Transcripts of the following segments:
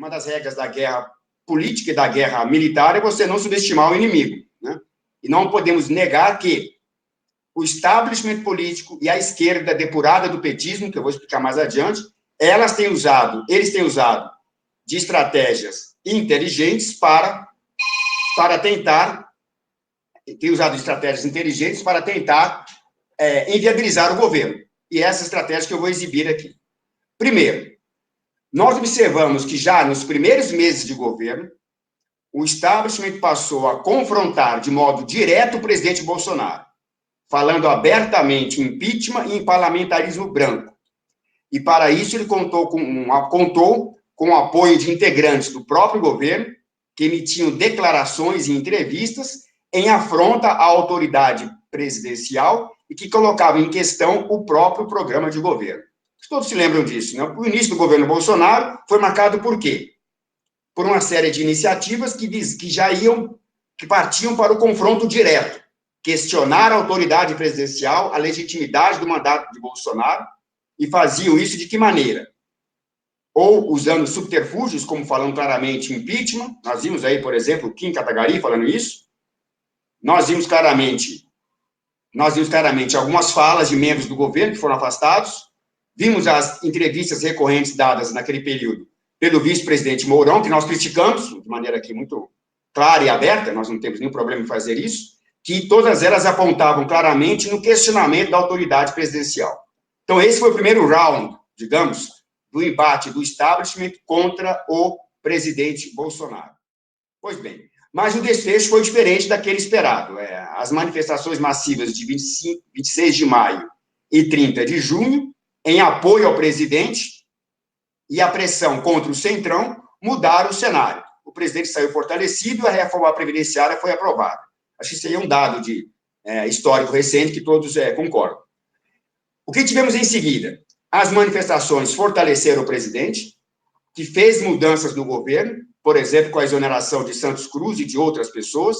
uma das regras da guerra política e da guerra militar é você não subestimar o inimigo, né? E não podemos negar que o establishment político e a esquerda depurada do petismo, que eu vou explicar mais adiante, eles têm usado de estratégias inteligentes para tentar inviabilizar o governo. E essa estratégia que eu vou exibir aqui. Primeiro, nós observamos que já nos primeiros meses de governo, o establishment passou a confrontar de modo direto o presidente Bolsonaro, falando abertamente em impeachment e em parlamentarismo branco. E, para isso, ele contou com o apoio de integrantes do próprio governo, que emitiam declarações e entrevistas em afronta à autoridade presidencial e que colocavam em questão o próprio programa de governo. Todos se lembram disso, né? O início do governo Bolsonaro foi marcado por quê? Por uma série de iniciativas que partiam para o confronto direto, questionar a autoridade presidencial, a legitimidade do mandato de Bolsonaro, e faziam isso de que maneira? Ou usando subterfúgios, como falando claramente impeachment, nós vimos aí, por exemplo, o Kim Kataguiri falando isso, nós vimos claramente algumas falas de membros do governo que foram afastados, vimos as entrevistas recorrentes dadas naquele período pelo vice-presidente Mourão, que nós criticamos de maneira aqui muito clara e aberta, nós não temos nenhum problema em fazer isso, que todas elas apontavam claramente no questionamento da autoridade presidencial. Então, esse foi o primeiro round, digamos, do embate do establishment contra o presidente Bolsonaro. Pois bem, mas o desfecho foi diferente daquele esperado. As manifestações massivas de 26 de maio e 30 de junho, em apoio ao presidente, e a pressão contra o Centrão, mudaram o cenário. O presidente saiu fortalecido e a reforma previdenciária foi aprovada. Acho que isso aí é um dado histórico recente que todos concordam. O que tivemos em seguida? As manifestações fortaleceram o presidente, que fez mudanças no governo, por exemplo, com a exoneração de Santos Cruz e de outras pessoas.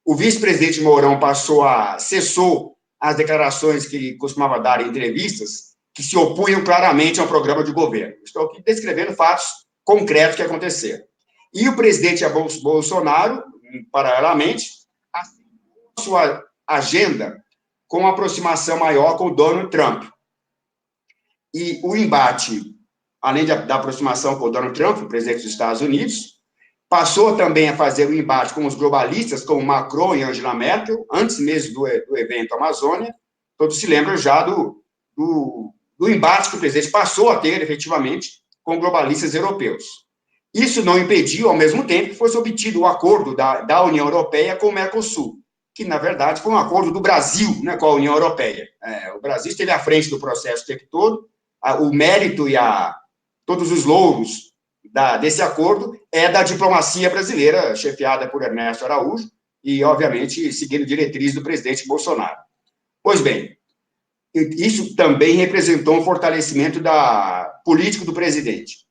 O vice-presidente Mourão cessou as declarações que ele costumava dar em entrevistas, que se opunham claramente ao programa de governo. Estou aqui descrevendo fatos concretos que aconteceram. E o presidente Bolsonaro, paralelamente, assinou sua agenda com uma aproximação maior com o Donald Trump. E o embate, além da aproximação com o Donald Trump, o presidente dos Estados Unidos, passou também a fazer o embate com os globalistas, como Macron e Angela Merkel, antes mesmo do evento Amazônia. Todos se lembram já do embate que o presidente passou a ter, efetivamente, com globalistas europeus. Isso não impediu, ao mesmo tempo, que fosse obtido o acordo da União Europeia com o Mercosul, que, na verdade, foi um acordo do Brasil, né, com a União Europeia. O Brasil esteve à frente do processo o tempo todo, o mérito e todos os louros desse acordo é da diplomacia brasileira, chefiada por Ernesto Araújo, e, obviamente, seguindo diretrizes do presidente Bolsonaro. Pois bem, isso também representou um fortalecimento político do presidente.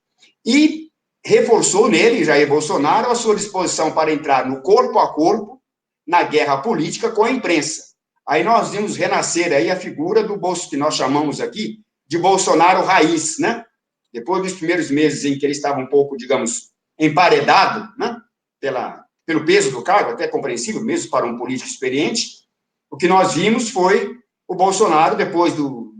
E reforçou nele, Jair Bolsonaro, a sua disposição para entrar no corpo a corpo na guerra política com a imprensa. Aí nós vimos renascer aí a figura do que nós chamamos aqui de Bolsonaro raiz, né? Depois dos primeiros meses em que ele estava um pouco, digamos, emparedado, né? Pelo peso do cargo, até compreensível, mesmo para um político experiente, o que nós vimos foi o Bolsonaro, depois do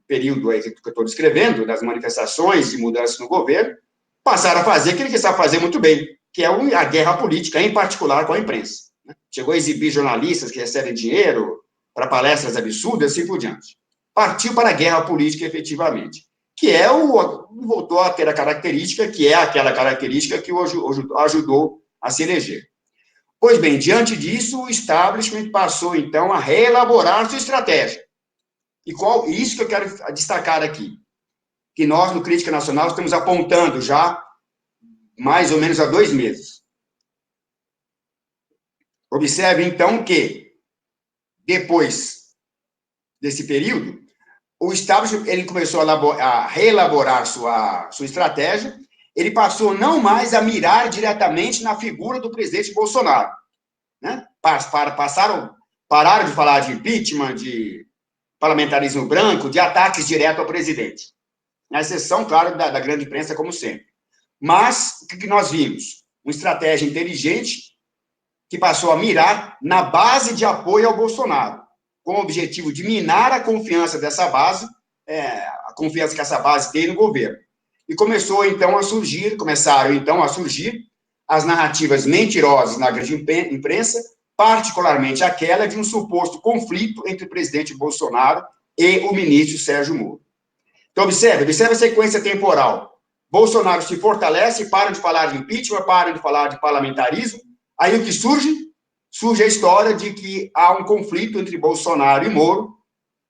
período aí que eu estou descrevendo, das manifestações e mudanças no governo, passar a fazer o que ele sabe fazer muito bem, que é a guerra política, em particular com a imprensa. Né? Chegou a exibir jornalistas que recebem dinheiro para palestras absurdas, assim por diante. Partiu para a guerra política, efetivamente, que voltou a ter a característica, que é aquela característica que o ajudou a se eleger. Pois bem, diante disso, o establishment passou, então, a reelaborar sua estratégia. E isso que eu quero destacar aqui, que nós, no Crítica Nacional, estamos apontando já mais ou menos há 2 meses. Observe, então, que, depois desse período, o establishment ele começou a reelaborar sua estratégia, ele passou não mais a mirar diretamente na figura do presidente Bolsonaro. Né? Pararam de falar de impeachment, de parlamentarismo branco, de ataques diretos ao presidente. Na exceção, claro, da grande imprensa, como sempre. Mas, o que nós vimos? Uma estratégia inteligente que passou a mirar na base de apoio ao Bolsonaro, com o objetivo de minar a confiança dessa base, a confiança que essa base tem no governo. E começaram, então, a surgir as narrativas mentirosas na grande imprensa, particularmente aquela de um suposto conflito entre o presidente Bolsonaro e o ministro Sérgio Moro. Então, observe a sequência temporal. Bolsonaro se fortalece, para de falar de impeachment, para de falar de parlamentarismo. Aí o que surge? Surge a história de que há um conflito entre Bolsonaro e Moro,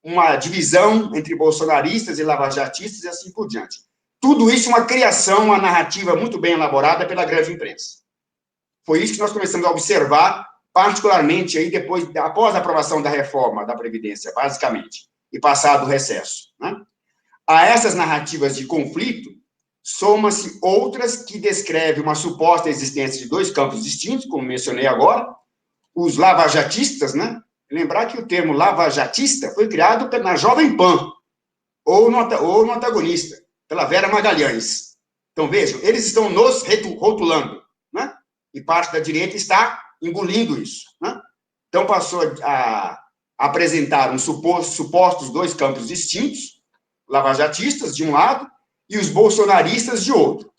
uma divisão entre bolsonaristas e lavajatistas e assim por diante. Tudo isso uma criação, uma narrativa muito bem elaborada pela grande imprensa. Foi isso que nós começamos a observar, particularmente aí após a aprovação da reforma da Previdência, basicamente, e passado o recesso, né? A essas narrativas de conflito, soma-se outras que descrevem uma suposta existência de dois campos distintos, como mencionei agora, os lavajatistas, né? Lembrar que o termo lavajatista foi criado na Jovem Pan, ou no Antagonista, pela Vera Magalhães. Então, vejam, eles estão nos rotulando, né? E parte da direita está engolindo isso, né? Então, passou a apresentar supostos dois campos distintos, lavajatistas, de um lado, e os bolsonaristas, de outro,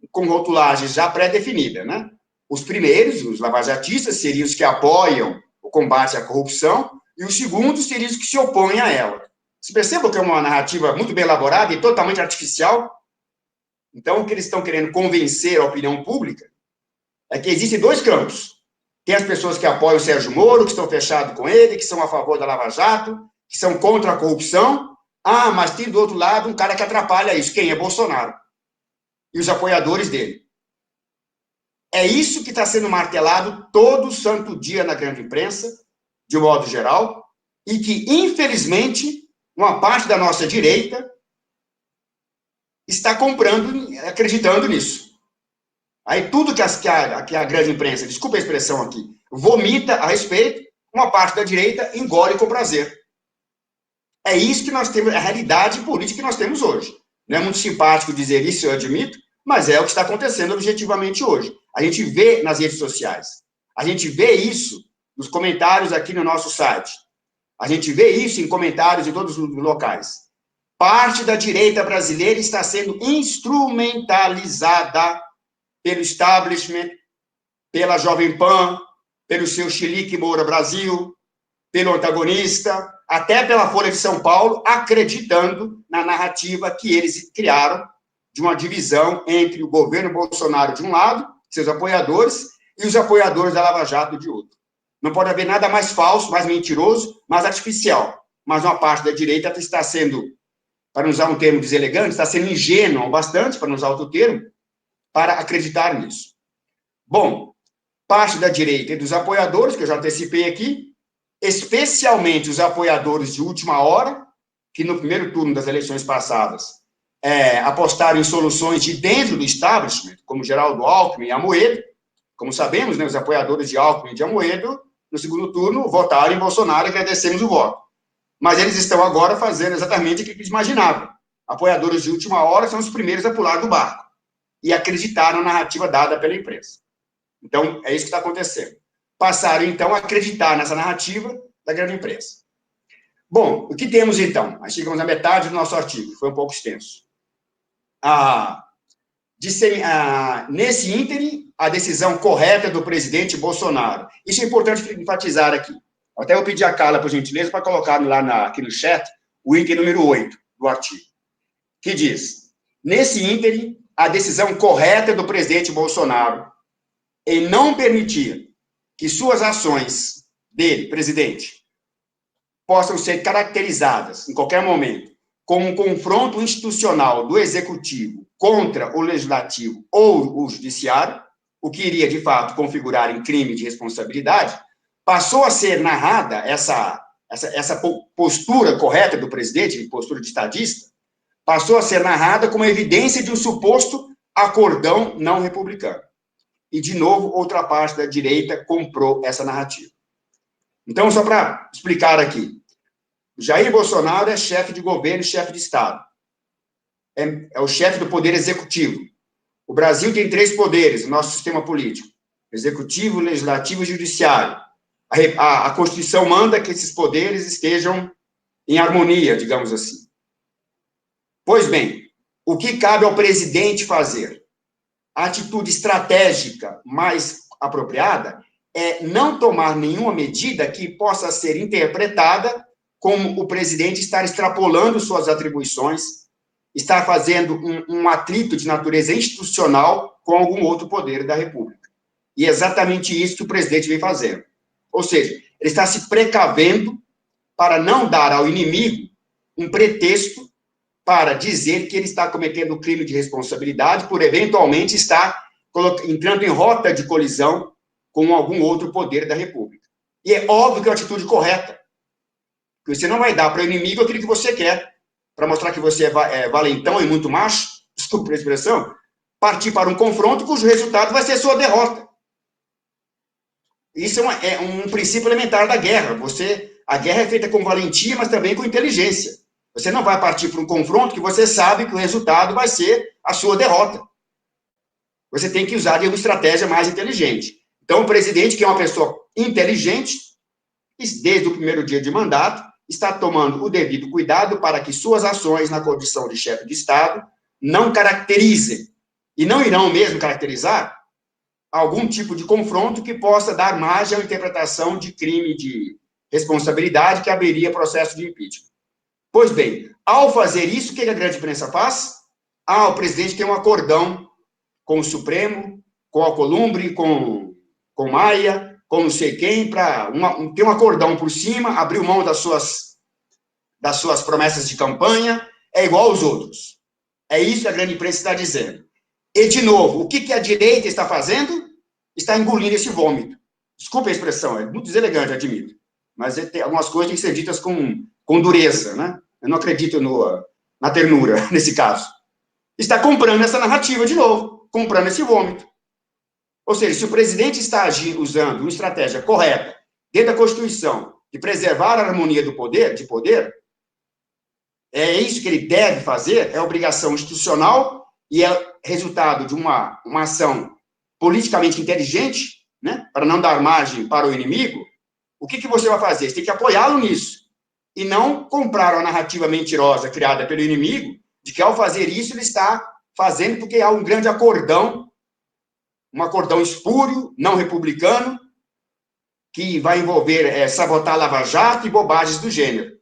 com rotulagem já pré-definida, né? Os primeiros, os lavajatistas, seriam os que apoiam o combate à corrupção, e os segundos seriam os que se opõem a ela. Você perceba que é uma narrativa muito bem elaborada e totalmente artificial? Então, o que eles estão querendo convencer a opinião pública é que existem dois campos. Tem as pessoas que apoiam o Sérgio Moro, que estão fechados com ele, que são a favor da Lava Jato, que são contra a corrupção. Ah, mas tem do outro lado um cara que atrapalha isso. Quem? É Bolsonaro. E os apoiadores dele. É isso que está sendo martelado todo santo dia na grande imprensa, de um modo geral, e que, infelizmente, uma parte da nossa direita está comprando, acreditando nisso. Aí tudo que a grande imprensa, desculpa a expressão aqui, vomita a respeito, uma parte da direita engole com prazer. É isso que nós temos, a realidade política que nós temos hoje. Não é muito simpático dizer isso, eu admito, mas é o que está acontecendo objetivamente hoje. A gente vê nas redes sociais. A gente vê isso nos comentários aqui no nosso site. A gente vê isso em comentários em todos os locais. Parte da direita brasileira está sendo instrumentalizada pelo establishment, pela Jovem Pan, pelo seu Chilique Moura Brasil, pelo Antagonista, até pela Folha de São Paulo, acreditando na narrativa que eles criaram de uma divisão entre o governo Bolsonaro de um lado, seus apoiadores, e os apoiadores da Lava Jato de outro. Não pode haver nada mais falso, mais mentiroso, mais artificial. Mas uma parte da direita está sendo, para não usar um termo deselegante, está sendo ingênua bastante, para não usar outro termo, para acreditar nisso. Bom, parte da direita e dos apoiadores, que eu já antecipei aqui, especialmente os apoiadores de última hora, que no primeiro turno das eleições passadas apostaram em soluções de dentro do establishment, como Geraldo Alckmin e Amoedo. Como sabemos, né, os apoiadores de Alckmin e de Amoedo, no segundo turno, votaram em Bolsonaro e agradecemos o voto. Mas eles estão agora fazendo exatamente o que eles imaginavam. Apoiadores de última hora são os primeiros a pular do barco e acreditar na narrativa dada pela imprensa. Então, é isso que está acontecendo. Passaram, então, a acreditar nessa narrativa da grande imprensa. Bom, o que temos, então? Nós chegamos à metade do nosso artigo, foi um pouco extenso. Nesse ínterim, a decisão correta do presidente Bolsonaro. Isso é importante enfatizar aqui. Até eu pedi a Carla, por gentileza, para colocar aqui no chat o item número 8 do artigo, que diz: nesse ínterim, a decisão correta do presidente Bolsonaro em não permitir que suas ações dele, presidente, possam ser caracterizadas, em qualquer momento, como um confronto institucional do executivo contra o legislativo ou o judiciário, o que iria, de fato, configurar em crime de responsabilidade, passou a ser narrada essa postura correta do presidente, postura de estadista, passou a ser narrada como evidência de um suposto acordão não republicano. E, de novo, outra parte da direita comprou essa narrativa. Então, só para explicar aqui, Jair Bolsonaro é chefe de governo e chefe de Estado. É o chefe do poder executivo. O Brasil tem 3 poderes, o nosso sistema político: executivo, legislativo e judiciário. A Constituição manda que esses poderes estejam em harmonia, digamos assim. Pois bem, o que cabe ao presidente fazer? A atitude estratégica mais apropriada é não tomar nenhuma medida que possa ser interpretada como o presidente estar extrapolando suas atribuições, estar fazendo um atrito de natureza institucional com algum outro poder da República. E é exatamente isso que o presidente vem fazendo. Ou seja, ele está se precavendo para não dar ao inimigo um pretexto para dizer que ele está cometendo crime de responsabilidade por eventualmente estar entrando em rota de colisão com algum outro poder da República. E é óbvio que é uma atitude correta, porque você não vai dar para o inimigo aquilo que você quer, para mostrar que você é valentão e muito macho, desculpe a expressão, partir para um confronto cujo resultado vai ser sua derrota. Isso é um princípio elementar da guerra. A guerra é feita com valentia, mas também com inteligência. Você não vai partir para um confronto que você sabe que o resultado vai ser a sua derrota. Você tem que usar uma estratégia mais inteligente. Então, o presidente, que é uma pessoa inteligente, desde o primeiro dia de mandato, está tomando o devido cuidado para que suas ações na condição de chefe de Estado não caracterizem, e não irão mesmo caracterizar, algum tipo de confronto que possa dar margem à interpretação de crime de responsabilidade que abriria processo de impeachment. Pois bem, ao fazer isso, o que a grande imprensa faz? O presidente tem um acordão com o Supremo, com Alcolumbre, com Maia, com não sei quem, ter um acordão por cima, abriu mão das suas promessas de campanha, é igual aos outros. É isso que a grande imprensa está dizendo. E, de novo, o que a direita está fazendo? Está engolindo esse vômito. Desculpe a expressão, é muito deselegante, admito. Mas algumas coisas têm que ser ditas com dureza, né? Eu não acredito na ternura, nesse caso. Está comprando essa narrativa de novo, comprando esse vômito. Ou seja, se o presidente está usando uma estratégia correta, dentro da Constituição, de preservar a harmonia de poder, é isso que ele deve fazer, é obrigação institucional e é resultado de uma ação politicamente inteligente, né, para não dar margem para o inimigo. O que você vai fazer? Você tem que apoiá-lo nisso. E não comprar uma narrativa mentirosa criada pelo inimigo, de que ao fazer isso ele está fazendo porque há um grande acordão, um acordão espúrio, não republicano, que vai envolver sabotar a Lava Jato e bobagens do gênero.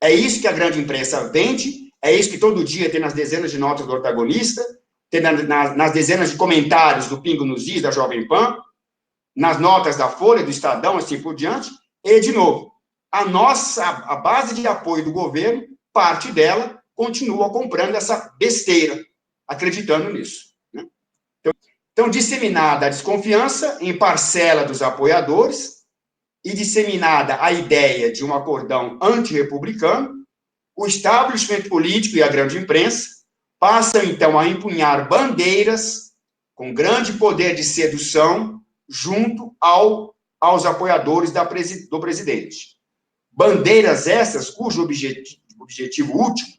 É isso que a grande imprensa vende, é isso que todo dia tem nas dezenas de notas do Antagonista, tem nas dezenas de comentários do Pingo nos Is, da Jovem Pan, nas notas da Folha, do Estadão, assim por diante. E, de novo, a base de apoio do governo, parte dela, continua comprando essa besteira, acreditando nisso. Né? Então, disseminada a desconfiança em parcela dos apoiadores e disseminada a ideia de um acordão antirrepublicano, o establishment político e a grande imprensa passam, então, a empunhar bandeiras com grande poder de sedução junto aos apoiadores do presidente. Bandeiras essas cujo objetivo último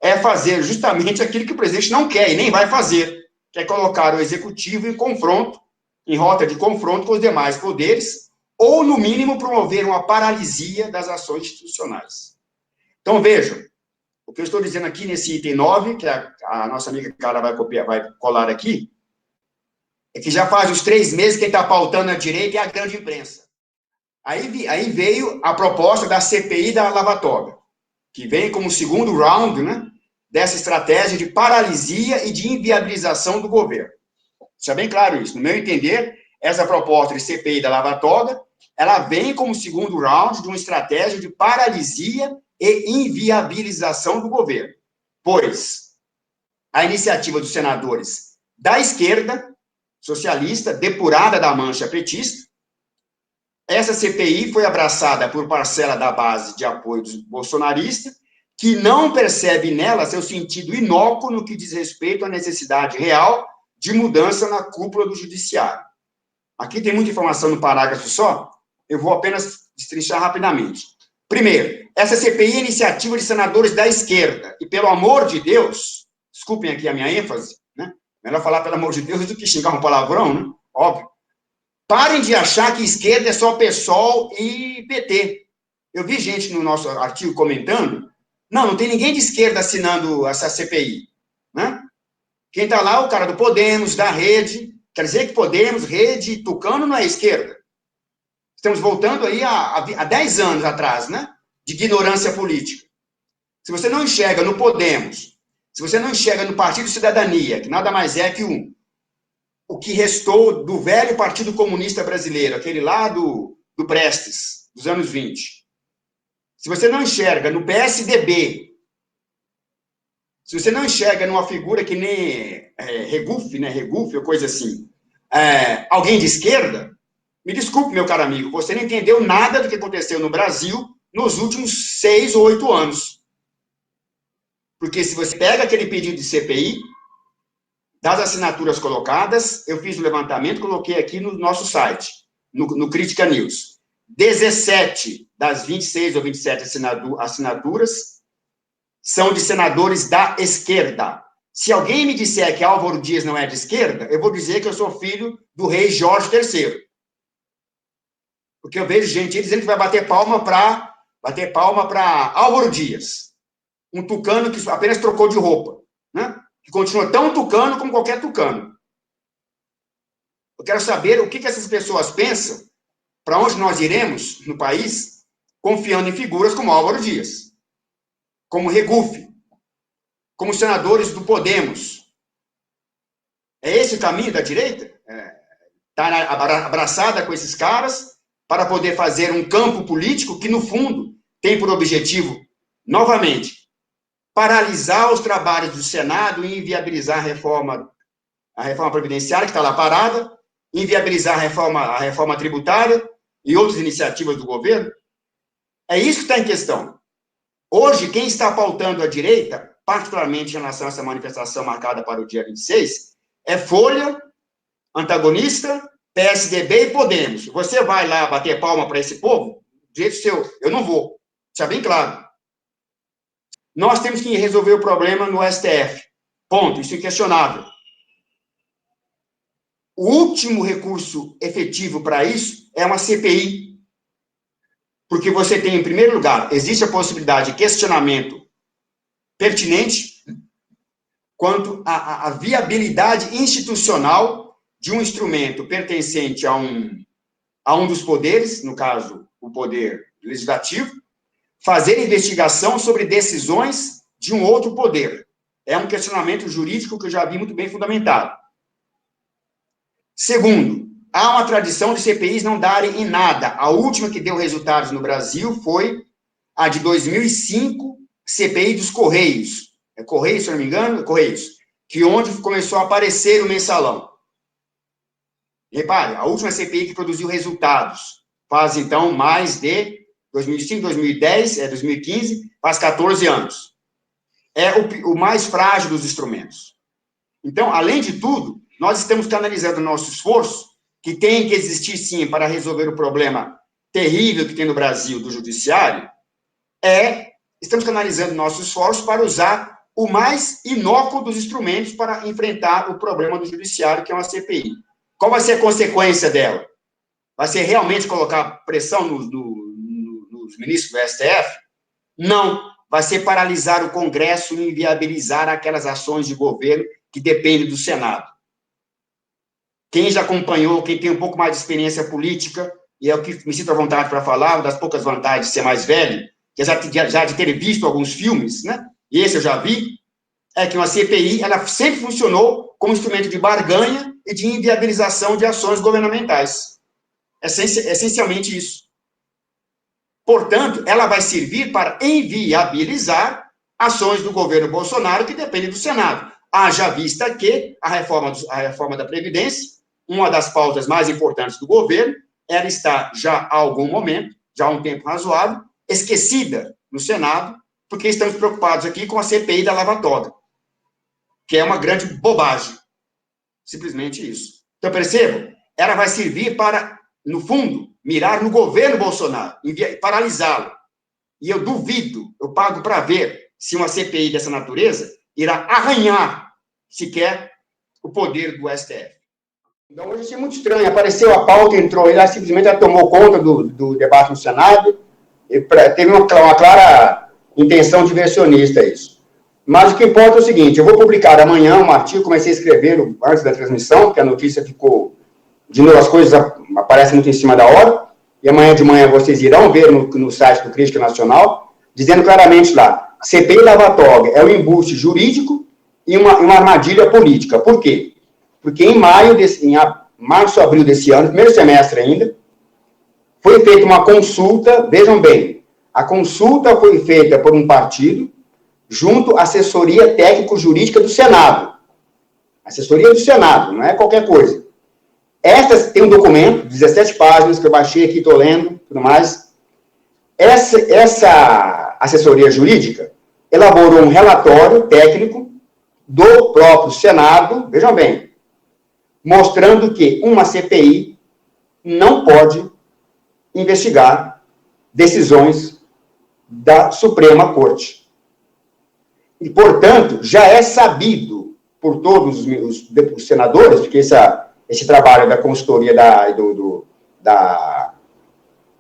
é fazer justamente aquilo que o presidente não quer e nem vai fazer, que é colocar o executivo em confronto, em rota de confronto com os demais poderes, ou, no mínimo, promover uma paralisia das ações institucionais. Então, vejam, o que eu estou dizendo aqui nesse item 9, que a nossa amiga Carla vai colar aqui, é que já faz uns 3 meses que quem está pautando a direita é a grande imprensa. Aí veio a proposta da CPI da Lava Toga, que vem como segundo round, né, dessa estratégia de paralisia e de inviabilização do governo. Deixa bem claro isso. No meu entender, essa proposta de CPI da Lava Toga, ela vem como segundo round de uma estratégia de paralisia e inviabilização do governo. Pois a iniciativa dos senadores da esquerda, socialista, depurada da mancha petista, essa CPI foi abraçada por parcela da base de apoio dos bolsonaristas, que não percebe nela seu sentido inócuo no que diz respeito à necessidade real de mudança na cúpula do judiciário. Aqui tem muita informação no parágrafo só, eu vou apenas destrinchar rapidamente. Primeiro, essa CPI é iniciativa de senadores da esquerda, e pelo amor de Deus, desculpem aqui a minha ênfase, né? Melhor falar, pelo amor de Deus, do que xingar um palavrão, né? Óbvio. Parem de achar que esquerda é só PSOL e PT. Eu vi gente no nosso artigo comentando, não tem ninguém de esquerda assinando essa CPI, né? Quem está lá é o cara do Podemos, da Rede. Quer dizer que Podemos, Rede, Tucano não é esquerda. Estamos voltando aí a 10 anos atrás, né? De ignorância política. Se você não enxerga no Podemos, se você não enxerga no Partido Cidadania, que nada mais é que o que restou do velho Partido Comunista Brasileiro, aquele lá do Prestes, dos anos 20. Se você não enxerga no PSDB, se você não enxerga numa figura que nem Regufe, né? Regufe ou coisa assim, alguém de esquerda, me desculpe, meu caro amigo, você não entendeu nada do que aconteceu no Brasil nos últimos 6 ou 8 anos. Porque se você pega aquele pedido de CPI, das assinaturas colocadas, eu fiz o levantamento, coloquei aqui no nosso site, no Crítica News. 17 das 26 ou 27 assinaturas são de senadores da esquerda. Se alguém me disser que Álvaro Dias não é de esquerda, eu vou dizer que eu sou filho do rei Jorge III. Porque eu vejo gente dizendo que vai bater palma para Álvaro Dias. Um tucano que apenas trocou de roupa, né? Que continua tão tucano como qualquer tucano. Eu quero saber o que essas pessoas pensam, para onde nós iremos no país, confiando em figuras como Álvaro Dias, como Regufe, como senadores do Podemos. É esse o caminho da direita? Estar abraçada com esses caras para poder fazer um campo político que, no fundo, tem por objetivo, novamente, paralisar os trabalhos do Senado e inviabilizar a reforma previdenciária, que está lá parada, inviabilizar a reforma tributária e outras iniciativas do governo. É isso que está em questão. Hoje, quem está pautando a direita, particularmente em relação a essa manifestação marcada para o dia 26, é Folha, antagonista, PSDB e Podemos. Você vai lá bater palma para esse povo? Do jeito seu, eu não vou. Isso é bem claro. Nós temos que resolver o problema no STF. Ponto. Isso é inquestionável. O último recurso efetivo para isso é uma CPI. Porque você tem, em primeiro lugar, existe a possibilidade de questionamento pertinente quanto à viabilidade institucional de um instrumento pertencente a um dos poderes, no caso, o poder legislativo, fazer investigação sobre decisões de um outro poder. É um questionamento jurídico que eu já vi muito bem fundamentado. Segundo, há uma tradição de CPIs não darem em nada. A última que deu resultados no Brasil foi a de 2005, CPI dos Correios. É Correios, se eu não me engano? Correios. Que onde começou a aparecer o mensalão. Repare, a última CPI que produziu resultados faz, então, mais de 2005, 2010, 2015, faz 14 anos. É o mais frágil dos instrumentos. Então, além de tudo, nós estamos canalizando nosso esforço, que tem que existir, sim, para resolver o problema terrível que tem no Brasil do judiciário, estamos canalizando nosso esforço para usar o mais inócuo dos instrumentos para enfrentar o problema do judiciário, que é uma CPI. Qual vai ser a consequência dela? Vai ser realmente colocar pressão nos ministros do STF? Não. Vai ser paralisar o Congresso e inviabilizar aquelas ações de governo que dependem do Senado. Quem já acompanhou, quem tem um pouco mais de experiência política, e é o que me sinto à vontade para falar, uma das poucas vantagens de ser mais velho, que já de ter visto alguns filmes, né? E esse eu já vi, é que uma CPI, ela sempre funcionou como instrumento de barganha e de inviabilização de ações governamentais. Essencialmente isso. Portanto, ela vai servir para inviabilizar ações do governo Bolsonaro que dependem do Senado. Haja vista que a reforma da Previdência, uma das pautas mais importantes do governo, ela está já há algum momento, já há um tempo razoável, esquecida no Senado, porque estamos preocupados aqui com a CPI da Lava Toga, que é uma grande bobagem. Simplesmente isso. Então, percebam, ela vai servir para, no fundo, mirar no governo Bolsonaro, paralisá-lo. E eu duvido, eu pago para ver se uma CPI dessa natureza irá arranhar sequer o poder do STF. Então, hoje achei muito estranho. Apareceu a pauta, entrou, ele simplesmente tomou conta do debate no Senado, e teve uma clara intenção diversionista isso. Mas o que importa é o seguinte, eu vou publicar amanhã um artigo, comecei a escrever antes da transmissão, porque a notícia ficou, de novo, as coisas aparecem muito em cima da hora, e amanhã de manhã vocês irão ver no site do Crítica Nacional, dizendo claramente lá, CPI Lava Toga é um embuste jurídico e uma armadilha política. Por quê? Porque em março, abril desse ano, primeiro semestre ainda, foi feita uma consulta, vejam bem, a consulta foi feita por um partido junto à assessoria técnico-jurídica do Senado. Assessoria do Senado, não é qualquer coisa. Esta tem um documento, 17 páginas, que eu baixei aqui, estou lendo, tudo mais. Essa assessoria jurídica elaborou um relatório técnico do próprio Senado, vejam bem, mostrando que uma CPI não pode investigar decisões da Suprema Corte. E, portanto, já é sabido por todos os senadores, porque esse trabalho da consultoria da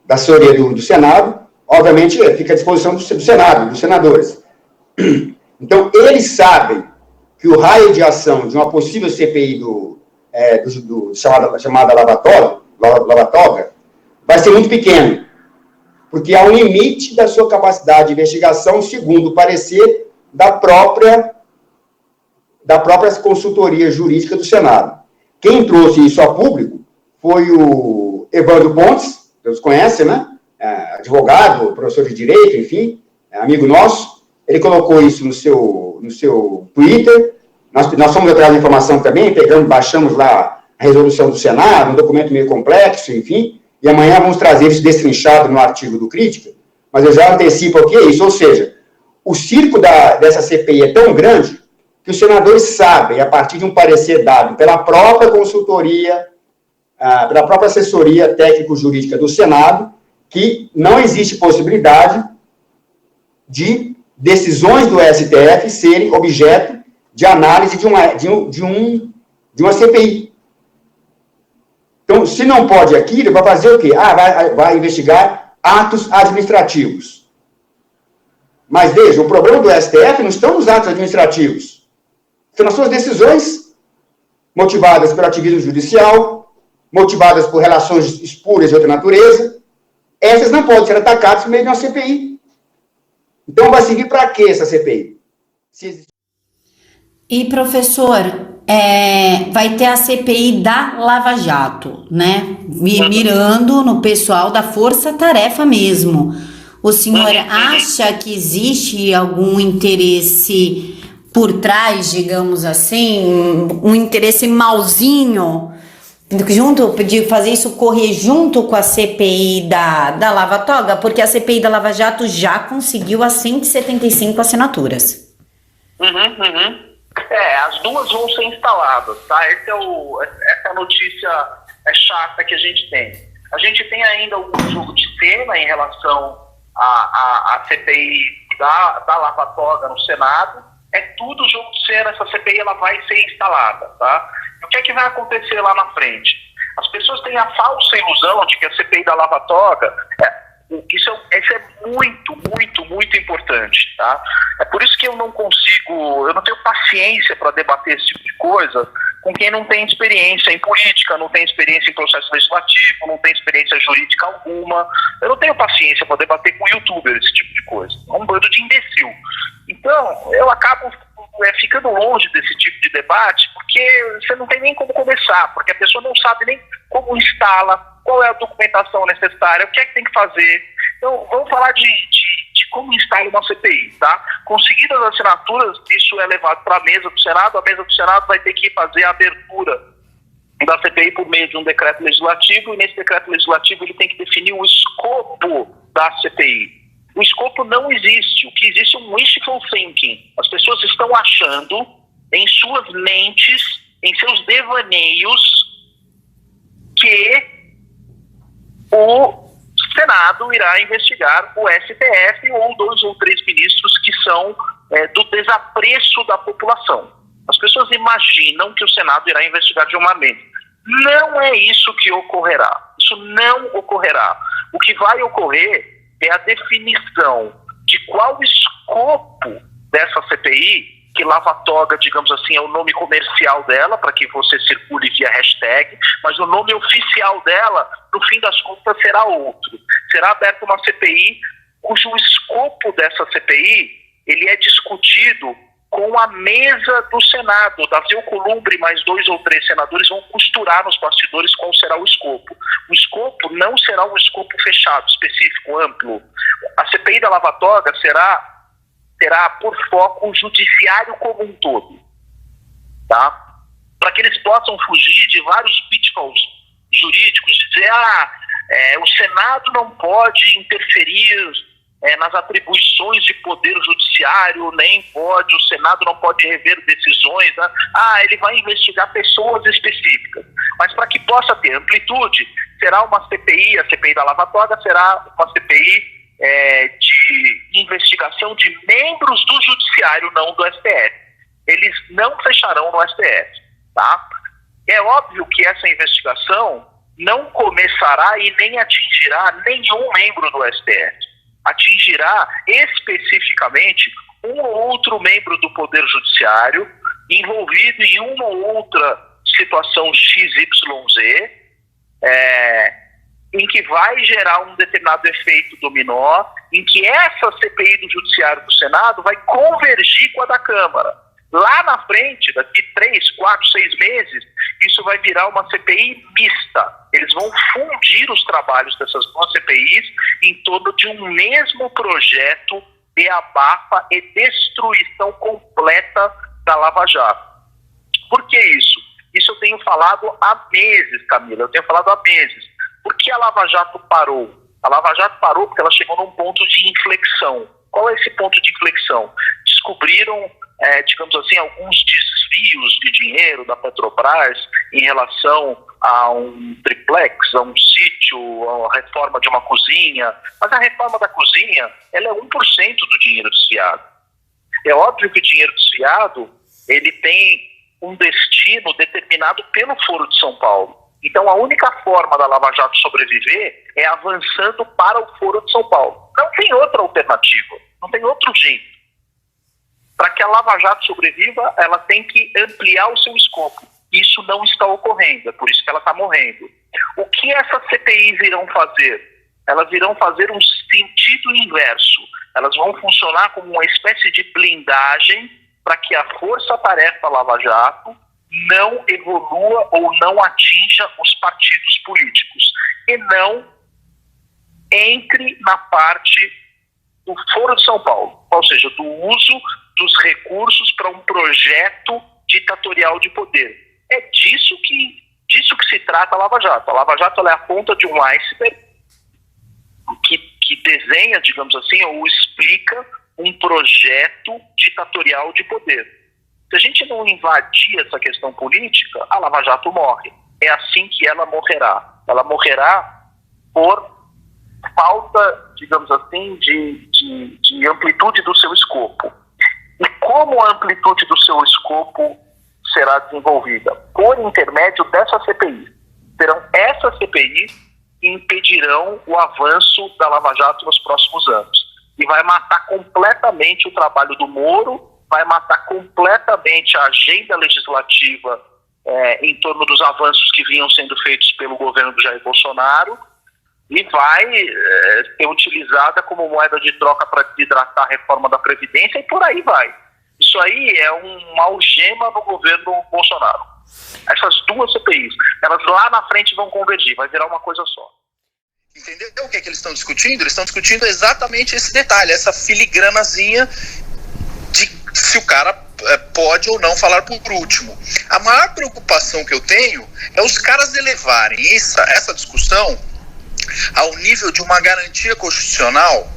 assessoria do Senado, obviamente, fica à disposição do Senado, dos senadores. Então, eles sabem que o raio de ação de uma possível CPI chamada Lava Toga vai ser muito pequeno, porque há um limite da sua capacidade de investigação, segundo o parecer da própria consultoria jurídica do Senado. Quem trouxe isso a público foi o Evandro Pontes, todos conhecem, né? Advogado, professor de Direito, enfim, amigo nosso. Ele colocou isso no seu Twitter. Nós fomos atrás da informação também, baixamos lá a resolução do Senado, um documento meio complexo, enfim, e amanhã vamos trazer isso destrinchado no artigo do Crítica, mas eu já antecipo aqui isso, ou seja, o circo dessa CPI é tão grande que os senadores sabem, a partir de um parecer dado pela própria consultoria, pela própria assessoria técnico-jurídica do Senado, que não existe possibilidade de decisões do STF serem objeto de análise de uma CPI. Então, se não pode aquilo, vai fazer o quê? Vai investigar atos administrativos. Mas, veja, o problema do STF não estão nos atos administrativos. Estão nas suas decisões, motivadas pelo ativismo judicial, motivadas por relações espúrias de outra natureza. Essas não podem ser atacadas por meio de uma CPI. Então, vai servir para quê essa CPI? E, professor, vai ter a CPI da Lava Jato, né? Mirando no pessoal da Força Tarefa mesmo. O senhor acha que existe algum interesse por trás, digamos assim, um interesse mauzinho, de fazer isso correr junto com a CPI da Lava Toga? Porque a CPI da Lava Jato já conseguiu as 175 assinaturas. As duas vão ser instaladas, tá? Essa é a notícia chata que a gente tem. A gente tem ainda um jogo de cena em relação à CPI da Lava Toga no Senado. É tudo jogo de cena, essa CPI ela vai ser instalada, tá? E o que é que vai acontecer lá na frente? As pessoas têm a falsa ilusão de que a CPI da Lava Toga, isso é muito, muito, muito importante, tá? É por isso que eu não tenho paciência para debater esse tipo de coisa com quem não tem experiência em política, não tem experiência em processo legislativo, não tem experiência jurídica alguma. Eu não tenho paciência para debater com youtuber esse tipo de coisa. É um bando de imbecil. Então, eu acabo ficando longe desse tipo de debate, porque você não tem nem como começar, porque a pessoa não sabe nem como instala, qual é a documentação necessária, o que é que tem que fazer. Então, vamos falar de como instala uma CPI, tá? Conseguidas as assinaturas, isso é levado para a mesa do Senado vai ter que fazer a abertura da CPI por meio de um decreto legislativo, e nesse decreto legislativo ele tem que definir o escopo da CPI. O escopo não existe, o que existe é um wishful thinking. As pessoas estão achando em suas mentes, em seus devaneios, que o Senado irá investigar o STF ou 2 ou 3 ministros que são do desapreço da população. As pessoas imaginam que o Senado irá investigar Gilmar Mendes. Não é isso que ocorrerá. Isso não ocorrerá. O que vai ocorrer é a definição de qual escopo dessa CPI, que lava-toga, digamos assim, é o nome comercial dela, para que você circule via hashtag, mas o nome oficial dela, no fim das contas, será outro. Será aberta uma CPI cujo escopo dessa CPI ele é discutido com a mesa do Senado. Davi Alcolumbre mais 2 ou 3 senadores vão costurar nos bastidores qual será o escopo. O escopo não será um escopo fechado, específico, amplo. A CPI da lava-toga terá por foco o judiciário como um todo, tá? Para que eles possam fugir de vários pitfalls jurídicos, dizer, o Senado não pode interferir nas atribuições de poder judiciário, nem pode, o Senado não pode rever decisões, né? Ele vai investigar pessoas específicas. Mas para que possa ter amplitude, será uma CPI, a CPI da lava-toga será uma CPI de investigação de membros do judiciário, não do STF. Eles não fecharão no STF, tá? É óbvio que essa investigação não começará e nem atingirá nenhum membro do STF. Atingirá especificamente um ou outro membro do Poder Judiciário envolvido em uma ou outra situação XYZ, em que vai gerar um determinado efeito dominó, em que essa CPI do Judiciário do Senado vai convergir com a da Câmara. Lá na frente, daqui 3, 4, 6 meses, isso vai virar uma CPI mista. Eles vão fundir os trabalhos dessas duas CPIs em torno de um mesmo projeto de abafa e destruição completa da Lava Jato. Por que isso? Isso eu tenho falado há meses, Camila, eu tenho falado há meses. Por que a Lava Jato parou? A Lava Jato parou porque ela chegou num ponto de inflexão. Qual é esse ponto de inflexão? Descobriram, digamos assim, alguns desvios de dinheiro da Petrobras em relação a um triplex, a um sítio, a reforma de uma cozinha. Mas a reforma da cozinha, ela é 1% do dinheiro desviado. É óbvio que o dinheiro desviado, ele tem um destino determinado pelo Foro de São Paulo. Então, a única forma da Lava Jato sobreviver é avançando para o Foro de São Paulo. Não tem outra alternativa, não tem outro jeito. Para que a Lava Jato sobreviva, ela tem que ampliar o seu escopo. Isso não está ocorrendo, é por isso que ela está morrendo. O que essas CPIs irão fazer? Elas irão fazer um sentido inverso. Elas vão funcionar como uma espécie de blindagem para que a força-tarefa Lava Jato não evolua ou não atinja os partidos políticos e não entre na parte do Foro de São Paulo, ou seja, do uso dos recursos para um projeto ditatorial de poder. É disso que se trata a Lava Jato. A Lava Jato ela é a ponta de um iceberg que desenha, digamos assim, ou explica um projeto ditatorial de poder. Se a gente não invadir essa questão política, a Lava Jato morre. É assim que ela morrerá. Ela morrerá por falta, digamos assim, de amplitude do seu escopo. E como a amplitude do seu escopo será desenvolvida? Por intermédio dessa CPI. Serão essas CPIs que impedirão o avanço da Lava Jato nos próximos anos. E vai matar completamente o trabalho do Moro, vai matar completamente a agenda legislativa em torno dos avanços que vinham sendo feitos pelo governo do Jair Bolsonaro e vai ser utilizada como moeda de troca para desidratar a reforma da Previdência e por aí vai. Isso aí é uma algema no governo Bolsonaro. Essas duas CPIs, elas lá na frente vão convergir, vai virar uma coisa só. Entendeu o que eles estão discutindo? Eles estão discutindo exatamente esse detalhe, essa filigranazinha de se o cara pode ou não falar por último. A maior preocupação que eu tenho é os caras elevarem essa discussão ao nível de uma garantia constitucional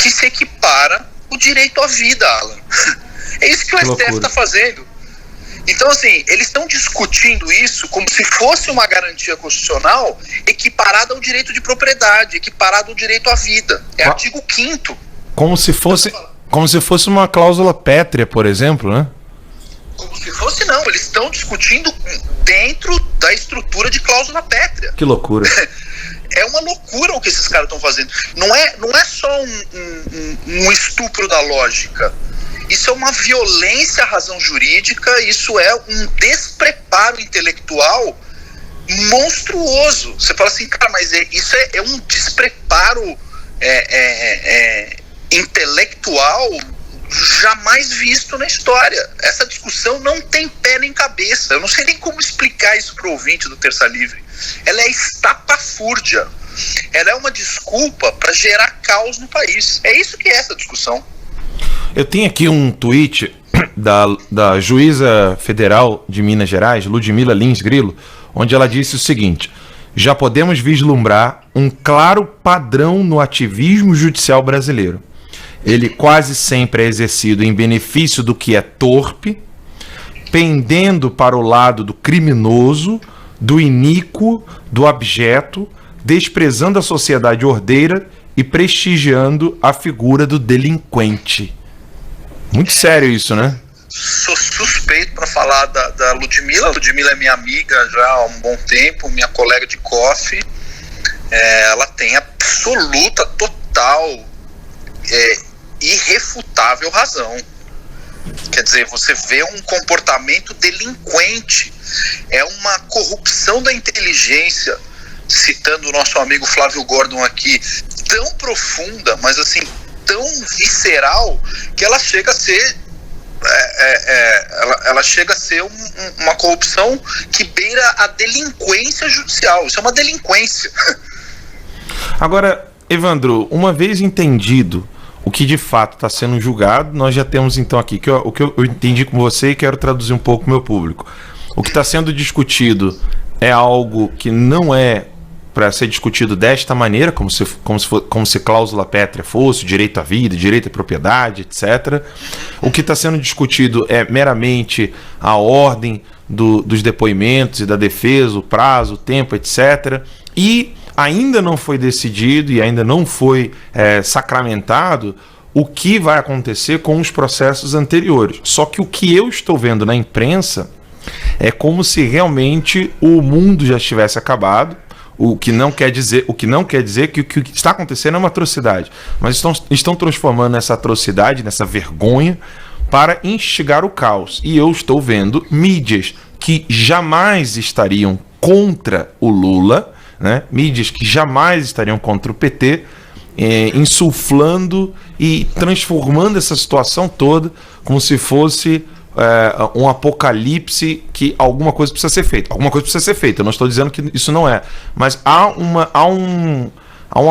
que se equipara o direito à vida, Alan. É isso que o STF está fazendo. Então, assim, eles estão discutindo isso como se fosse uma garantia constitucional equiparada ao direito de propriedade, equiparada ao direito à vida. É artigo 5º. Como se fosse uma cláusula pétrea, por exemplo, né? Como se fosse, não. Eles estão discutindo dentro da estrutura de cláusula pétrea. Que loucura. É uma loucura o que esses caras estão fazendo. Não é só um estupro da lógica. Isso é uma violência à razão jurídica, isso é um despreparo intelectual monstruoso. Você fala assim, cara, mas isso é um despreparo intelectual jamais visto na história. Essa discussão não tem pé nem cabeça. Eu não sei nem como explicar isso para o ouvinte do Terça Livre. Ela é estapafúrdia. Ela é uma desculpa para gerar caos no país. É isso que é essa discussão. Eu tenho aqui um tweet da juíza federal de Minas Gerais, Ludmila Lins Grilo, onde ela disse o seguinte: já podemos vislumbrar um claro padrão no ativismo judicial brasileiro. Ele quase sempre é exercido em benefício do que é torpe, pendendo para o lado do criminoso, do iníquo, do abjeto, desprezando a sociedade ordeira e prestigiando a figura do delinquente. Muito sério isso, né? Sou suspeito para falar da Ludmila. A Ludmila é minha amiga já há um bom tempo, minha colega de coffee. Ela tem absoluta, total, irrefutável razão. Quer dizer, você vê um comportamento delinquente, é uma corrupção da inteligência, citando o nosso amigo Flávio Gordon aqui, tão profunda, mas assim, tão visceral, que ela chega a ser ela chega a ser uma corrupção que beira a delinquência judicial. Isso é uma delinquência. Agora, Evandro, uma vez entendido o que de fato está sendo julgado, nós já temos então aqui o que eu entendi com você e quero traduzir um pouco para o meu público. O que está sendo discutido é algo que não é para ser discutido desta maneira, como se cláusula pétrea fosse, direito à vida, direito à propriedade, etc. O que está sendo discutido é meramente a ordem dos depoimentos e da defesa, o prazo, o tempo, etc. E ainda não foi decidido e ainda não foi sacramentado o que vai acontecer com os processos anteriores. Só que o que eu estou vendo na imprensa é como se realmente o mundo já estivesse acabado. O que não quer dizer que o que está acontecendo é uma atrocidade, mas estão transformando essa atrocidade, nessa vergonha, para instigar o caos. E eu estou vendo mídias que jamais estariam contra o Lula, né? Mídias que jamais estariam contra o PT, insuflando e transformando essa situação toda como se fosse um apocalipse, que alguma coisa precisa ser feita. Alguma coisa precisa ser feita, eu não estou dizendo que isso não é, mas há um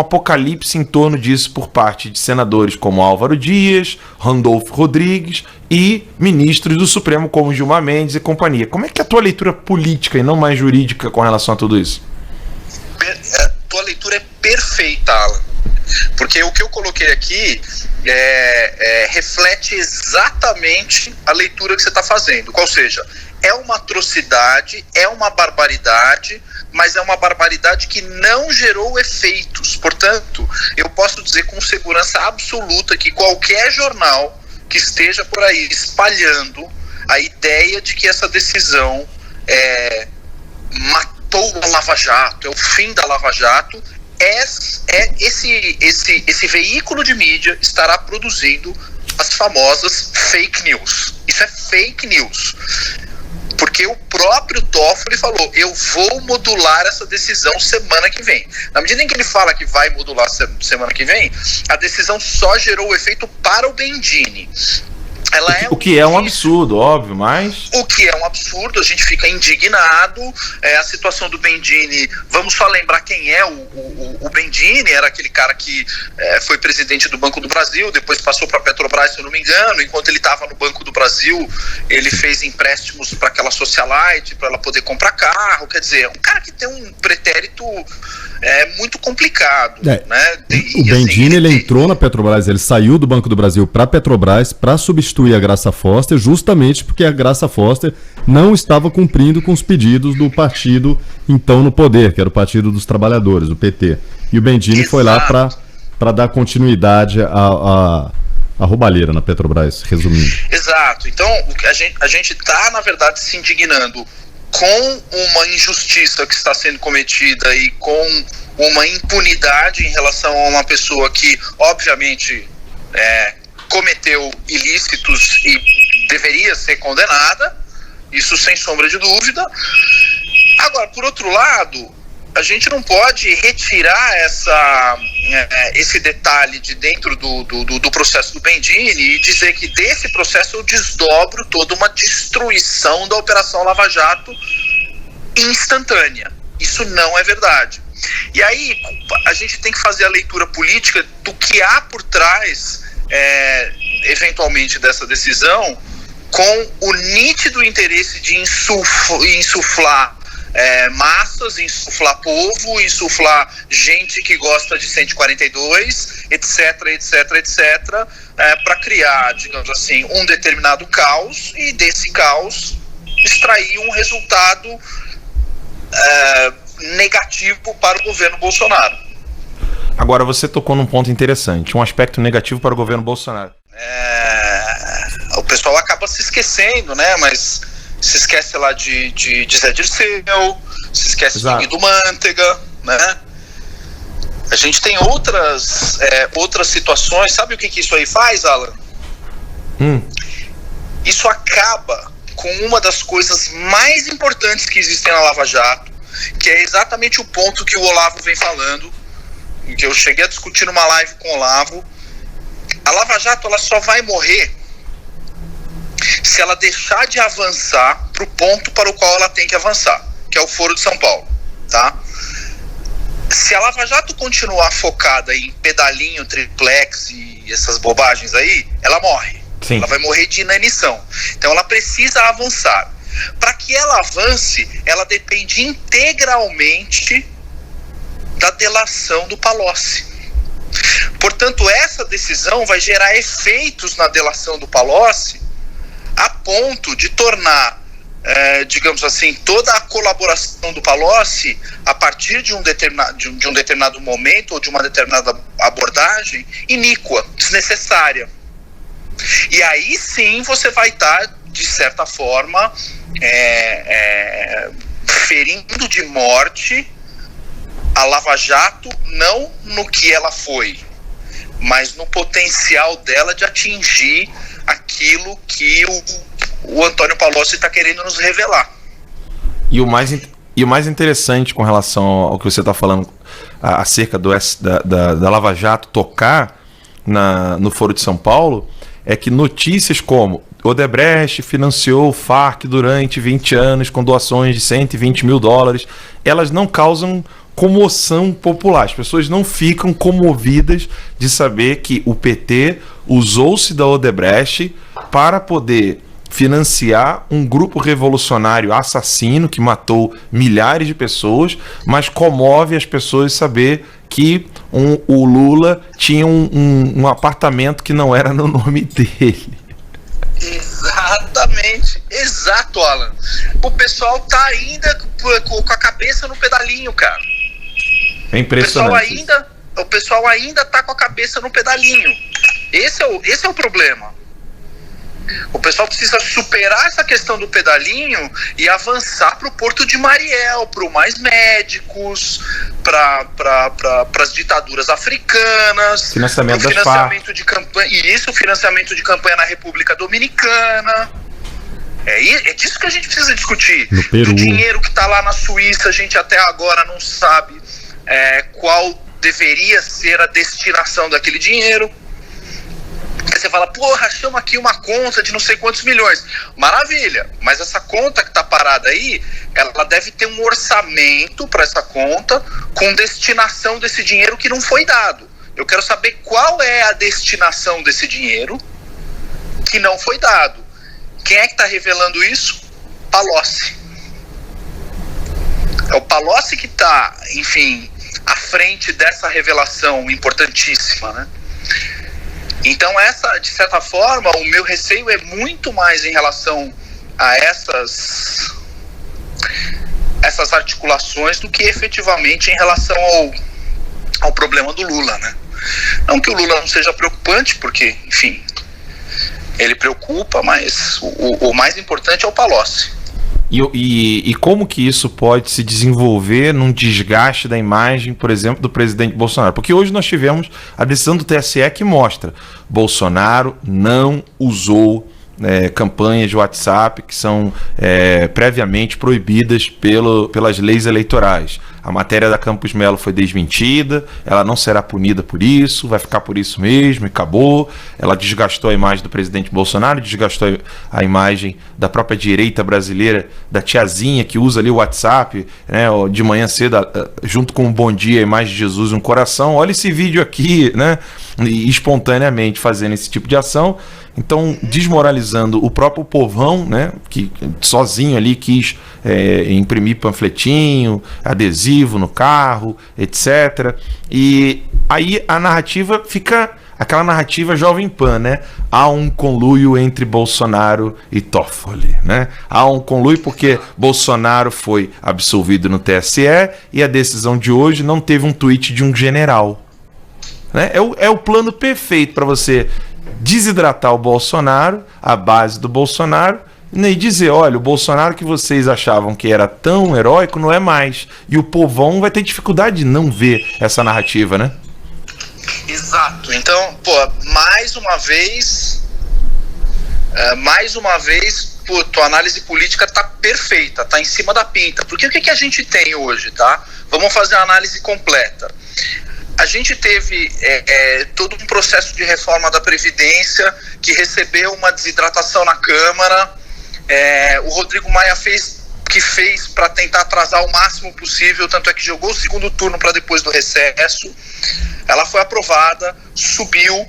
apocalipse em torno disso por parte de senadores como Álvaro Dias, Randolfo Rodrigues e ministros do Supremo como Gilmar Mendes e companhia. Como é que é a tua leitura política e não mais jurídica com relação a tudo isso? Tua leitura é perfeita, Alan. Porque o que eu coloquei aqui reflete exatamente a leitura que você está fazendo. Ou seja, é uma atrocidade, é uma barbaridade, mas é uma barbaridade que não gerou efeitos. Portanto, eu posso dizer com segurança absoluta que qualquer jornal que esteja por aí espalhando a ideia de que essa decisão matou a Lava Jato, é o fim da Lava Jato, esse veículo de mídia estará produzindo as famosas fake news. Isso é fake news. Porque o próprio Toffoli falou, eu vou modular essa decisão semana que vem. Na medida em que ele fala que vai modular semana que vem, a decisão só gerou efeito para o Bendini. O que é um absurdo, óbvio, mas... O que é um absurdo, a gente fica indignado. A situação do Bendini, vamos só lembrar quem é o Bendini, era aquele cara que foi presidente do Banco do Brasil, depois passou para a Petrobras, se eu não me engano. Enquanto ele estava no Banco do Brasil, ele fez empréstimos para aquela socialite, para ela poder comprar carro. Quer dizer, um cara que tem um pretérito muito complicado. Né? O Bendini, ele entrou na Petrobras, ele saiu do Banco do Brasil para a Petrobras para substituir a Graça Foster, justamente porque a Graça Foster não estava cumprindo com os pedidos do partido então no poder, que era o Partido dos Trabalhadores, o PT. E o Bendini foi lá para dar continuidade a roubalheira na Petrobras, resumindo. Exato. Então, a gente está, na verdade, se indignando com uma injustiça que está sendo cometida e com uma impunidade em relação a uma pessoa que, obviamente, cometeu ilícitos e deveria ser condenada, isso sem sombra de dúvida. Agora, por outro lado, a gente não pode retirar esse detalhe de dentro do processo do Bendini e dizer que desse processo eu desdobro toda uma destruição da Operação Lava Jato instantânea. Isso não é verdade. E aí a gente tem que fazer a leitura política do que há por trás, eventualmente, dessa decisão, com o nítido interesse de insuflar massas, insuflar povo, insuflar gente que gosta de 142, etc, para criar, digamos assim, um determinado caos e desse caos extrair um resultado negativo para o governo Bolsonaro. Agora você tocou num ponto interessante, um aspecto negativo para o governo Bolsonaro. O pessoal acaba se esquecendo, né? Mas se esquece lá de Zé Dirceu, se esquece de Guido Mantega, né? A gente tem outras situações. Sabe o que isso aí faz, Alan? Isso acaba com uma das coisas mais importantes que existem na Lava Jato, que é exatamente o ponto que o Olavo vem falando, que eu cheguei a discutir numa live com o Olavo. A Lava Jato, ela só vai morrer se ela deixar de avançar para o ponto para o qual ela tem que avançar, que é o Foro de São Paulo, tá? Se a Lava Jato continuar focada em pedalinho, triplex e essas bobagens aí, ela morre. Sim. Ela vai morrer de inanição. Então ela precisa avançar. Para que ela avance, ela depende integralmente da delação do Palocci. Portanto, essa decisão vai gerar efeitos na delação do Palocci a ponto de tornar, digamos assim, toda a colaboração do Palocci a partir de um determinado momento ou de uma determinada abordagem iníqua, desnecessária. E aí sim você vai estar, de certa forma, ferindo de morte a Lava Jato, não no que ela foi, mas no potencial dela de atingir aquilo que o Antônio Palocci está querendo nos revelar. E o mais interessante com relação ao que você está falando acerca da Lava Jato tocar no Foro de São Paulo é que notícias como Odebrecht financiou o Farc durante 20 anos com doações de 120 mil dólares, elas não causam comoção popular. As pessoas não ficam comovidas de saber que o PT usou-se da Odebrecht para poder financiar um grupo revolucionário assassino que matou milhares de pessoas, mas comove as pessoas saber que o Lula tinha um apartamento que não era no nome dele. Exatamente, exato, Alan. O pessoal tá ainda com a cabeça no pedalinho, cara. É impressionante. O pessoal ainda tá com a cabeça no pedalinho. Esse é o problema. O pessoal precisa superar essa questão do pedalinho e avançar para o Porto de Mariel, para o Mais Médicos, para as ditaduras africanas, financiamento de campanha, e isso, financiamento de campanha na República Dominicana. É disso que a gente precisa discutir. No Peru. Do dinheiro que está lá na Suíça, a gente até agora não sabe qual deveria ser a destinação daquele dinheiro. Você fala, porra, chama aqui uma conta de não sei quantos milhões. Maravilha, mas essa conta que está parada aí, ela deve ter um orçamento para essa conta com destinação desse dinheiro que não foi dado. Eu quero saber qual é a destinação desse dinheiro que não foi dado. Quem é que está revelando isso? Palocci. É o Palocci que está, enfim, à frente dessa revelação importantíssima, né? Então, de certa forma, o meu receio é muito mais em relação a essas articulações do que efetivamente em relação ao problema do Lula, né? Não que o Lula não seja preocupante, porque, enfim, ele preocupa, mas o mais importante é o Palocci. E como que isso pode se desenvolver num desgaste da imagem, por exemplo, do presidente Bolsonaro? Porque hoje nós tivemos a decisão do TSE que mostra Bolsonaro não usou campanhas de WhatsApp que são previamente proibidas pelas leis eleitorais. A matéria da Campos Melo foi desmentida, ela não será punida por isso, vai ficar por isso mesmo e acabou. Ela desgastou a imagem do presidente Bolsonaro, desgastou a imagem da própria direita brasileira, da tiazinha que usa ali o WhatsApp, né, de manhã cedo, junto com um bom dia, a imagem de Jesus e um coração. Olha esse vídeo aqui, né, e espontaneamente fazendo esse tipo de ação. Então, desmoralizando o próprio povão, né, que sozinho ali quis imprimir panfletinho, adesivo no carro, etc. E aí a narrativa fica aquela narrativa Jovem Pan, né? Há um conluio entre Bolsonaro e Toffoli, né? Há um conluio porque Bolsonaro foi absolvido no TSE e a decisão de hoje não teve um tweet de um general, né? É o plano perfeito para você desidratar o Bolsonaro, a base do Bolsonaro, e dizer, olha, o Bolsonaro que vocês achavam que era tão heróico não é mais. E o povão vai ter dificuldade de não ver essa narrativa, né? Exato. Então, mais uma vez, tua análise política tá perfeita, tá em cima da pinta. Porque o que a gente tem hoje, tá? Vamos fazer a análise completa. A gente teve todo um processo de reforma da Previdência que recebeu uma desidratação na Câmara. O Rodrigo Maia fez para tentar atrasar o máximo possível, tanto é que jogou o segundo turno para depois do recesso. Ela foi aprovada, subiu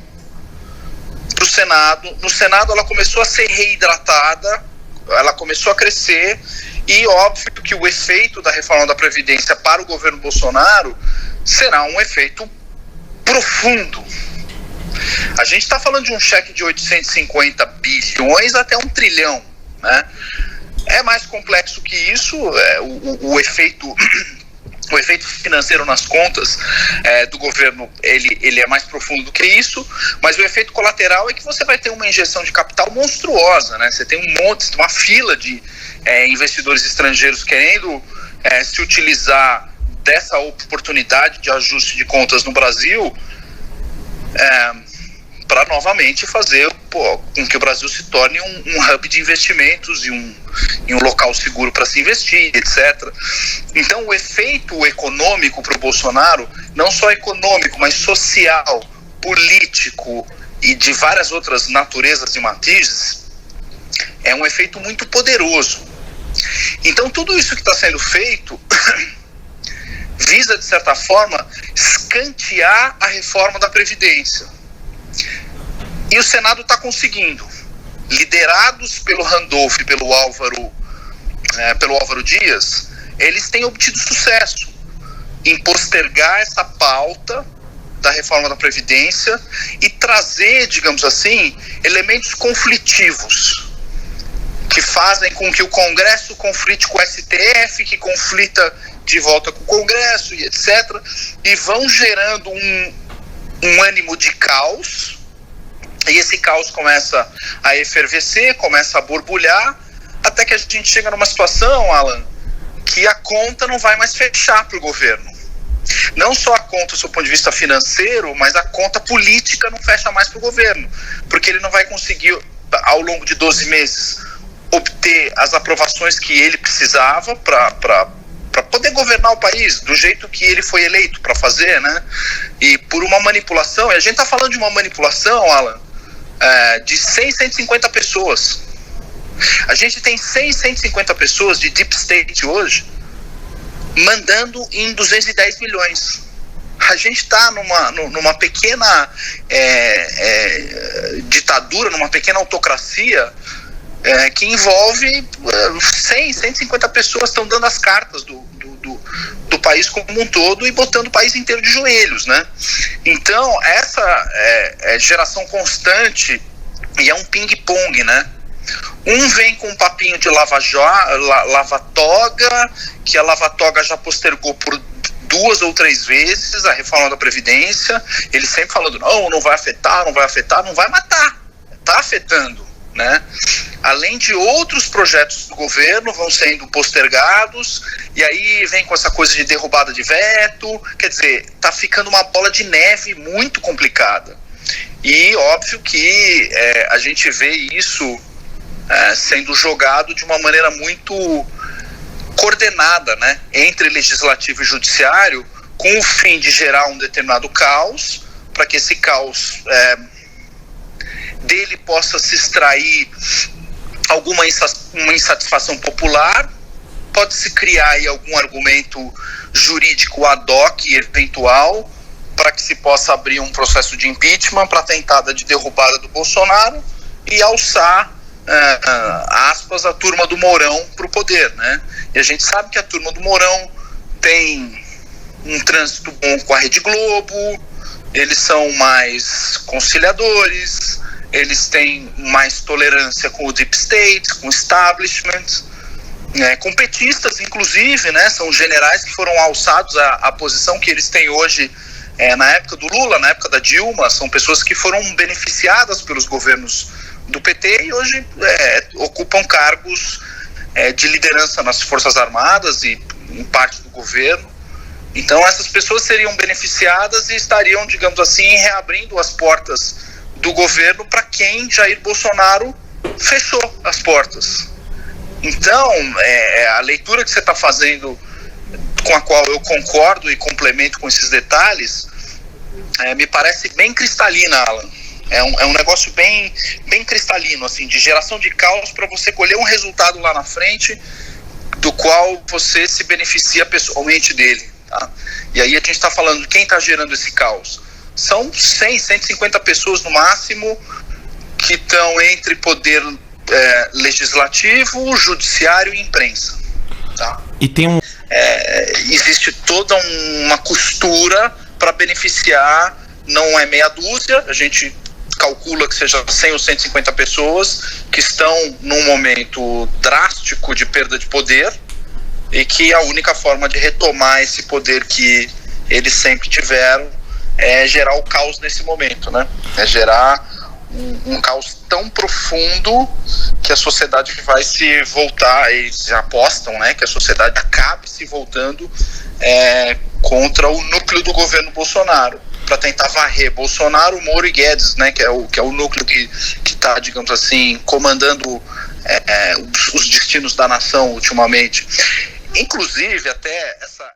para o Senado. No Senado ela começou a ser reidratada, ela começou a crescer, e óbvio que o efeito da reforma da Previdência para o governo Bolsonaro será um efeito profundo. A gente está falando de um cheque de 850 bilhões até 1 trilhão, né? É mais complexo que isso. O efeito financeiro nas contas do governo, ele é mais profundo do que isso, mas o efeito colateral é que você vai ter uma injeção de capital monstruosa, né? Você tem uma fila de investidores estrangeiros querendo se utilizar dessa oportunidade de ajuste de contas no Brasil para novamente fazer com que o Brasil se torne um hub de investimentos e um local seguro para se investir, etc. Então o efeito econômico para o Bolsonaro, não só econômico, mas social, político e de várias outras naturezas e matizes, é um efeito muito poderoso. Então tudo isso que está sendo feito visa, de certa forma, escantear a reforma da Previdência. E o Senado está conseguindo, liderados pelo Randolph e pelo Álvaro Dias, eles têm obtido sucesso em postergar essa pauta da reforma da Previdência e trazer, digamos assim, elementos conflitivos, que fazem com que o Congresso conflite com o STF, que conflita de volta com o Congresso e etc. E vão gerando um ânimo de caos. E esse caos começa a efervescer, começa a borbulhar, até que a gente chega numa situação, Alan, que a conta não vai mais fechar para o governo. Não só a conta do seu ponto de vista financeiro, mas a conta política não fecha mais para o governo, porque ele não vai conseguir, ao longo de 12 meses, obter as aprovações que ele precisava para poder governar o país do jeito que ele foi eleito para fazer, né? E por uma manipulação, e a gente está falando de uma manipulação, Alan, de 100, 150 pessoas. A gente tem 100, 150 pessoas de Deep State hoje mandando em 210 milhões. A gente está numa pequena ditadura, numa pequena autocracia que envolve 100, 150 pessoas estão dando as cartas do país como um todo e botando o país inteiro de joelhos, né? Então, essa geração constante, e é um ping-pong, né? Um vem com um papinho de lava-toga, que a lava-toga já postergou por 2 ou 3 vezes a reforma da Previdência, ele sempre falando, não vai afetar, não vai matar, está afetando, né? Além de outros projetos do governo vão sendo postergados, e aí vem com essa coisa de derrubada de veto, quer dizer, está ficando uma bola de neve muito complicada. E óbvio que a gente vê isso sendo jogado de uma maneira muito coordenada, né, entre legislativo e judiciário, com o fim de gerar um determinado caos, para que esse caos dele possa se extrair uma insatisfação popular, pode-se criar aí algum argumento jurídico ad hoc eventual, para que se possa abrir um processo de impeachment para a tentada de derrubada do Bolsonaro e alçar, aspas, a turma do Mourão para o poder, né? E a gente sabe que a turma do Mourão tem um trânsito bom com a Rede Globo, eles são mais conciliadores, eles têm mais tolerância com o Deep State, com o establishment, né, com petistas, inclusive, né, são generais que foram alçados à posição que eles têm hoje, na época do Lula, na época da Dilma, são pessoas que foram beneficiadas pelos governos do PT e hoje ocupam cargos de liderança nas Forças Armadas e em parte do governo. Então essas pessoas seriam beneficiadas e estariam, digamos assim, reabrindo as portas do governo para quem Jair Bolsonaro fechou as portas. Então, a leitura que você está fazendo, com a qual eu concordo e complemento com esses detalhes, me parece bem cristalina, Alan. É um negócio bem cristalino, assim, de geração de caos para você colher um resultado lá na frente do qual você se beneficia pessoalmente dele, tá? E aí a gente está falando de quem está gerando esse caos. São 100, 150 pessoas no máximo que estão entre poder legislativo, judiciário e imprensa, tá? E tem existe toda uma costura para beneficiar, não é meia dúzia, a gente calcula que seja 100 ou 150 pessoas que estão num momento drástico de perda de poder e que a única forma de retomar esse poder que eles sempre tiveram é gerar o caos nesse momento, né? É gerar um caos tão profundo que a sociedade vai se voltar, eles já apostam, né, que a sociedade acabe se voltando contra o núcleo do governo Bolsonaro, para tentar varrer Bolsonaro, Moro e Guedes, né, que é o núcleo que está, digamos assim, comandando os destinos da nação ultimamente. Inclusive, até essa